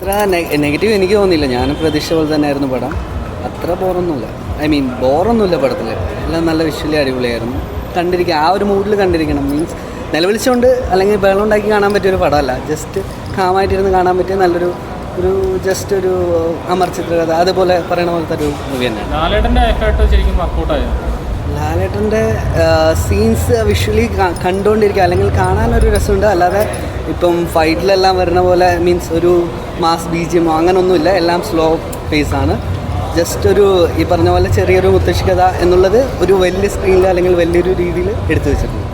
അത്ര നെഗറ്റീവ് എനിക്ക് തോന്നിയില്ല. ഞാൻ പ്രതീക്ഷ പോലെ തന്നെയായിരുന്നു പടം. അത്ര ബോറൊന്നുമില്ല. ബോറൊന്നുമില്ല പടത്തിൽ. എല്ലാം നല്ല വിഷ്വലി അടിപൊളിയായിരുന്നു. കണ്ടിരിക്കുക, ആ ഒരു മൂഡിൽ കണ്ടിരിക്കണം. മീൻസ് നിലവിളിച്ചുകൊണ്ട് അല്ലെങ്കിൽ ബഹളം ഉണ്ടാക്കി കാണാൻ പറ്റിയൊരു പടമല്ല. ജസ്റ്റ് കാമായിട്ടിരുന്ന് കാണാൻ പറ്റിയ നല്ലൊരു ജസ്റ്റ് ഒരു അമർ ചിത്രകഥ അതുപോലെ പറയണ പോലത്തെ ഒരു മൂവി തന്നെയാണ്. ലാലേട്ടൻ്റെ സീൻസ് വിഷ്വലി കണ്ടുകൊണ്ടിരിക്കുക അല്ലെങ്കിൽ കാണാനൊരു രസമുണ്ട്. അല്ലാതെ ഇപ്പം ഫൈറ്റിലെല്ലാം വരുന്ന പോലെ മീൻസ് ഒരു മാസ് ബീജിയമോ അങ്ങനെയൊന്നുമില്ല. എല്ലാം സ്ലോ പേസാണ്. ജസ്റ്റ് ഒരു ഈ പറഞ്ഞ പോലെ ചെറിയൊരു മുത്തശ്ശി കഥ എന്നുള്ളത് ഒരു വലിയ സ്ക്രീനിൽ അല്ലെങ്കിൽ വലിയൊരു രീതിയിൽ എടുത്തു വെച്ചിട്ടുണ്ട്.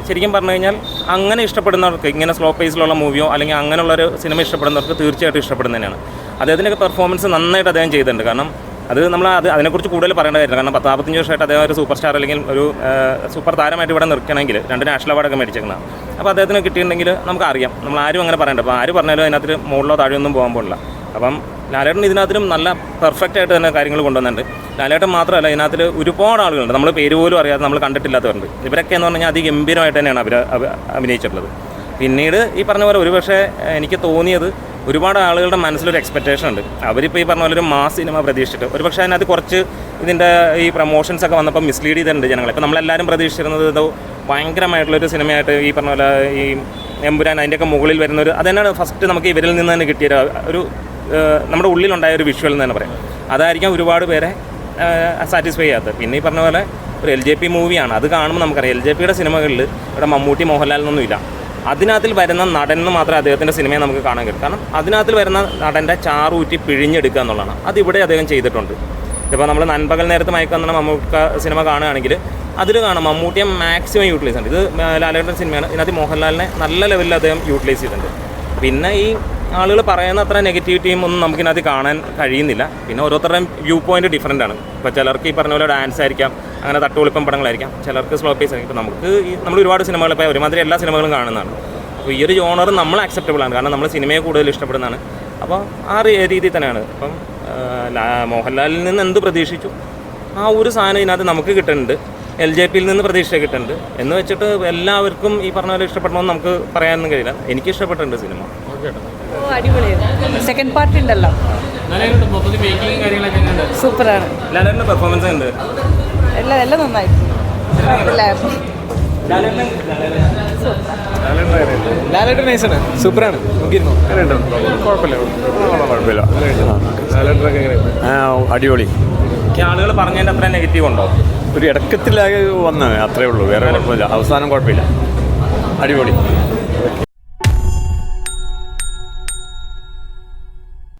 ശരിക്കും പറഞ്ഞു കഴിഞ്ഞാൽ അങ്ങനെ ഇഷ്ടപ്പെടുന്നവർക്ക്, ഇങ്ങനെ സ്ലോ പേസിലുള്ള മൂവിയോ അല്ലെങ്കിൽ അങ്ങനെയുള്ളൊരു സിനിമ ഇഷ്ടപ്പെടുന്നവർക്ക് തീർച്ചയായിട്ടും ഇഷ്ടപ്പെടുന്ന തന്നെയാണ്. അദ്ദേഹത്തിൻ്റെ പെർഫോമൻസ് നന്നായിട്ട് അദ്ദേഹം ചെയ്തിട്ടുണ്ട്. കാരണം അതിനെക്കുറിച്ച് കൂടുതൽ പറയേണ്ട കാര്യമില്ല. കാരണം 45 വർഷമായിട്ട് അദ്ദേഹം ഒരു സൂപ്പർ സ്റ്റാർ അല്ലെങ്കിൽ ഒരു സൂപ്പർ താരമായിട്ട് ഇവിടെ നിൽക്കണമെങ്കിൽ 2 നാഷണൽ അവാർഡൊക്കെ മേടിച്ചേക്കണം. അപ്പോൾ അദ്ദേഹത്തിന് കിട്ടിയിട്ടുണ്ടെങ്കിൽ നമുക്കറിയാം. നമ്മൾ ആരും അങ്ങനെ പറയണ്ട. അപ്പോൾ ആര് പറഞ്ഞാലും അതിനകത്ത് മുകളിലോ താഴെയൊന്നും പോകാൻ പോകില്ല. അപ്പം ലാലേട്ടൻ ഇതിനകത്തിലും നല്ല പെർഫെക്റ്റ് ആയിട്ട് തന്നെ കാര്യങ്ങൾ കൊണ്ടുവന്നിട്ടുണ്ട്. ലാലേട്ടൻ മാത്രമല്ല, ഇതിനകത്ത് ഒരുപാട് ആളുകളുണ്ട്, നമ്മൾ പേര് പോലും അറിയാതെ നമ്മൾ കണ്ടിട്ടില്ലാത്തവരുണ്ട്. ഇവരൊക്കെ എന്ന് പറഞ്ഞാൽ അതിഗംഭീരമായിട്ട് തന്നെയാണ് അവർ അഭിനയിച്ചിട്ടുള്ളത്. പിന്നീട് ഈ പറഞ്ഞ പോലെ ഒരുപക്ഷെ എനിക്ക് തോന്നിയത് ഒരുപാട് ആളുകളുടെ മനസ്സിലൊരു എക്സ്പെക്റ്റേഷൻ ഉണ്ട്. അവരിപ്പോൾ ഈ പറഞ്ഞ പോലെ ഒരു മാസ് സിനിമ പ്രതീക്ഷിച്ചിട്ട് ഒരുപക്ഷെ അതിനകത്ത് കുറച്ച് ഇതിൻ്റെ ഈ പ്രൊമോഷൻസൊക്കെ വന്നപ്പോൾ മിസ്ലീഡ് ചെയ്തിട്ടുണ്ട് ജനങ്ങളെ. ഇപ്പോൾ നമ്മളെല്ലാവരും പ്രതീക്ഷിച്ചിരുന്നത് ഇതോ ഭയങ്കരമായിട്ടുള്ളൊരു സിനിമയായിട്ട് ഈ പറഞ്ഞ പോലെ ഈ എമ്പുരാൻ അതിൻ്റെയൊക്കെ മുകളിൽ വരുന്നൊരു അതന്നെയാണ് ഫസ്റ്റ് നമുക്ക് ഇവരിൽ നിന്ന് തന്നെ കിട്ടിയ ഒരു നമ്മുടെ ഉള്ളിലുണ്ടായ ഒരു വിഷ്വൽ എന്ന് തന്നെ പറയാം. അതായിരിക്കാം ഒരുപാട് പേരെ സാറ്റിസ്ഫൈ ചെയ്യാത്തത്. പിന്നെ ഈ പറഞ്ഞ പോലെ ഒരു LJP മൂവിയാണ്. അത് കാണുമ്പോൾ നമുക്കറിയാം LJPയുടെ സിനിമകളിൽ ഇവിടെ മമ്മൂട്ടി മോഹൻലാൽ എന്നൊന്നും ഇല്ല. അതിനകത്തിൽ വരുന്ന നടനെന്ന് മാത്രമേ അദ്ദേഹത്തിൻ്റെ സിനിമയെ നമുക്ക് കാണാൻ കഴിയും. കാരണം അതിനകത്തിൽ വരുന്ന നടൻ്റെ ചാറൂറ്റി പിഴിഞ്ഞെടുക്കുക എന്നുള്ളതാണ്. അതിവിടെ അദ്ദേഹം ചെയ്തിട്ടുണ്ട്. ഇപ്പോൾ നമ്മൾ നൻപകൽ നേരത്ത് മയക്കുന്ന മമ്മൂക്ക സിനിമ കാണുകയാണെങ്കിൽ അതിൽ കാണാം മമ്മൂട്ടിയെ മാക്സിമം യൂട്ടിലൈസ് ഉണ്ട്. ഇത് ലാലേട്ടൻ സിനിമയാണ്. ഇതിനകത്ത് മോഹൻലാലിനെ നല്ല ലെവലിൽ അദ്ദേഹം യൂട്ടിലൈസ് ചെയ്തിട്ടുണ്ട്. പിന്നെ ഈ ആളുകൾ പറയുന്ന അത്ര നെഗറ്റിവിറ്റിയും ഒന്നും നമുക്കിനകത്ത് കാണാൻ കഴിയുന്നില്ല. പിന്നെ ഓരോരുത്തരുടെയും വ്യൂ പോയിൻറ്റ് ഡിഫറൻ്റ് ആണ്. ഇപ്പോൾ ചിലർക്ക് ഈ പറഞ്ഞ പോലെ ഡാൻസ് ആയിരിക്കാം, അങ്ങനെ തട്ടുപൊളിപ്പം പടങ്ങളായിരിക്കാം, ചിലർക്ക് സ്ലോ പേസ് ആയിരിക്കും. ഇപ്പോൾ നമുക്ക് നമ്മൾ ഒരുപാട് സിനിമകൾ ഇപ്പോൾ ഒരുമാതിരി എല്ലാ സിനിമകളും കാണുന്നതാണ്. അപ്പോൾ ഈ ഒരു ജോണർ നമ്മൾ അക്സെപ്റ്റബിൾ ആണ്. കാരണം നമ്മൾ സിനിമയെ കൂടുതൽ ഇഷ്ടപ്പെടുന്നതാണ്. അപ്പോൾ ആ രീതിയിൽ തന്നെയാണ്. അപ്പം മോഹൻലാലിൽ നിന്ന് എന്ത് പ്രതീക്ഷിച്ചു ആ ഒരു സാധനം ഇതിനകത്ത് നമുക്ക് കിട്ടുന്നുണ്ട്. LJPയിൽ നിന്ന് പ്രതീക്ഷ കിട്ടുന്നുണ്ട്. എന്ന് വെച്ചിട്ട് എല്ലാവർക്കും ഈ പറഞ്ഞ പോലെ ഇഷ്ടപ്പെടണമെന്ന് നമുക്ക് പറയാനൊന്നും കഴിയില്ല. എനിക്ക് ഇഷ്ടപ്പെട്ടിട്ടുണ്ട് സിനിമ. അടിപൊളിയായിരുന്നു. സെക്കൻഡ് പാർട്ട് ഉണ്ടല്ലോ, സൂപ്പറാണ്. ലാലേട്ടൻ്റെ പെർഫോമൻസ് ഉണ്ട്, എല്ലാം നന്നായിരുന്നു. ലാലേട്ടൻ നൈസാണ്, സൂപ്പറാണ്. നോക്കിയിരുന്നോ? കുഴപ്പമില്ല. അടിപൊളി. ആളുകൾ പറഞ്ഞതിൻ്റെ അത്ര നെഗറ്റീവ് ഉണ്ടോ? ഒരു ഇടക്കത്തിലായി വന്നത് അത്രേ ഉള്ളൂ, വേറെ കുഴപ്പമില്ല. അവസാനം കുഴപ്പമില്ല, അടിപൊളി.